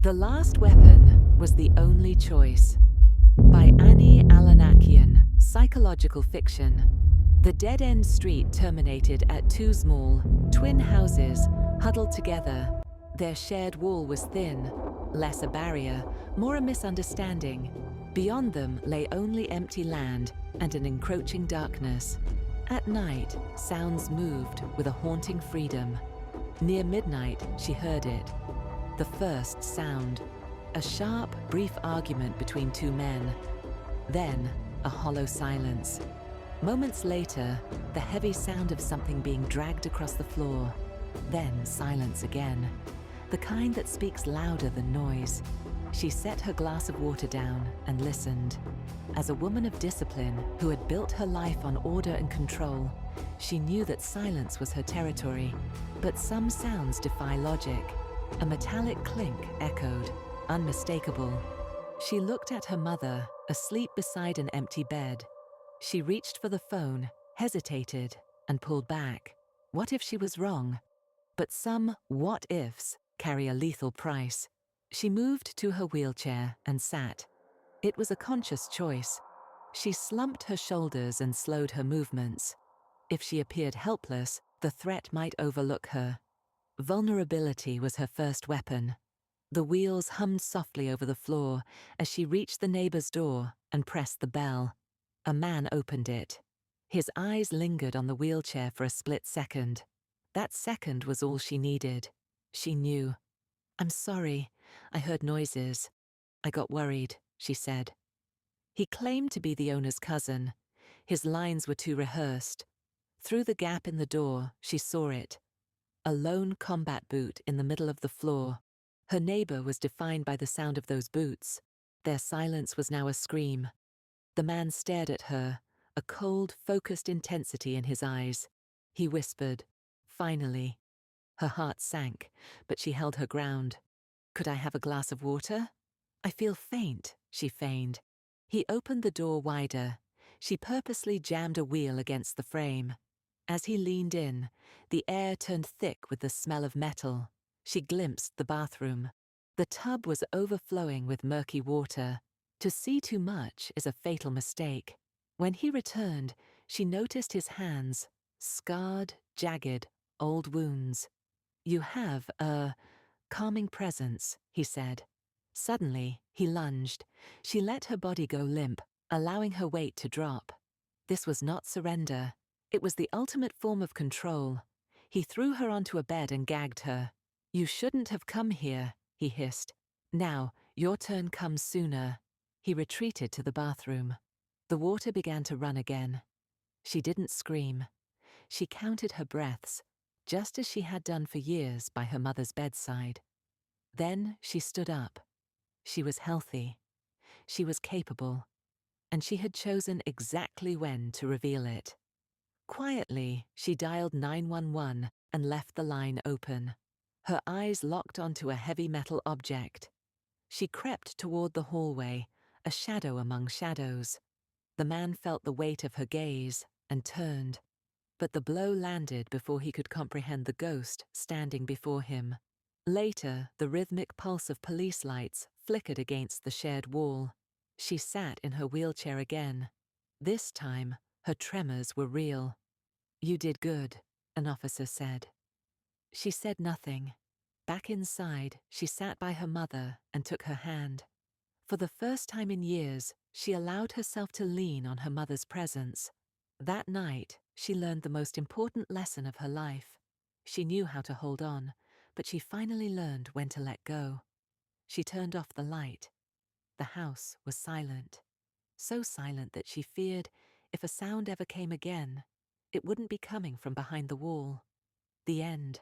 The Last Weapon Was the Only Choice by Annie Alanakian, psychological fiction. The dead-end street terminated at two small, twin houses huddled together. Their shared wall was thin, less a barrier, more a misunderstanding. Beyond them lay only empty land and an encroaching darkness. At night, sounds moved with a haunting freedom. Near midnight, she heard it. The first sound. A sharp, brief argument between two men. Then, a hollow silence. Moments later, the heavy sound of something being dragged across the floor. Then silence again. The kind that speaks louder than noise. She set her glass of water down and listened. As a woman of discipline who had built her life on order and control, she knew that silence was her territory. But some sounds defy logic. A metallic clink echoed, unmistakable. She looked at her mother, asleep beside an empty bed. She reached for the phone, hesitated, and pulled back. What if she was wrong? But some what-ifs carry a lethal price. She moved to her wheelchair and sat. It was a conscious choice. She slumped her shoulders and slowed her movements. If she appeared helpless, the threat might overlook her. Vulnerability was her first weapon. The wheels hummed softly over the floor as she reached the neighbor's door and pressed the bell. A man opened it. His eyes lingered on the wheelchair for a split second. That second was all she needed. She knew. "I'm sorry. I heard noises. I got worried," she said. He claimed to be the owner's cousin. His lines were too rehearsed. Through the gap in the door, she saw it. A lone combat boot in the middle of the floor. Her neighbor was defined by the sound of those boots. Their silence was now a scream. The man stared at her, a cold, focused intensity in his eyes. He whispered, "Finally." Her heart sank, but she held her ground. "Could I have a glass of water?" "I feel faint," she feigned. He opened the door wider. She purposely jammed a wheel against the frame. As he leaned in, the air turned thick with the smell of metal. She glimpsed the bathroom. The tub was overflowing with murky water. To see too much is a fatal mistake. When he returned, she noticed his hands, scarred, jagged, old wounds. "You have a calming presence," he said. Suddenly, he lunged. She let her body go limp, allowing her weight to drop. This was not surrender. It was the ultimate form of control. He threw her onto a bed and gagged her. "You shouldn't have come here," he hissed. "Now, your turn comes sooner." He retreated to the bathroom. The water began to run again. She didn't scream. She counted her breaths, just as she had done for years by her mother's bedside. Then she stood up. She was healthy. She was capable. And she had chosen exactly when to reveal it. Quietly, she dialed 911 and left the line open. Her eyes locked onto a heavy metal object. She crept toward the hallway, a shadow among shadows. The man felt the weight of her gaze and turned. But the blow landed before he could comprehend the ghost standing before him. Later, the rhythmic pulse of police lights flickered against the shared wall. She sat in her wheelchair again. This time, her tremors were real. "You did good," an officer said. She said nothing. Back inside, she sat by her mother and took her hand. For the first time in years, she allowed herself to lean on her mother's presence. That night, she learned the most important lesson of her life. She knew how to hold on, but she finally learned when to let go. She turned off the light. The house was silent. So silent that she feared if a sound ever came again, it wouldn't be coming from behind the wall. The end.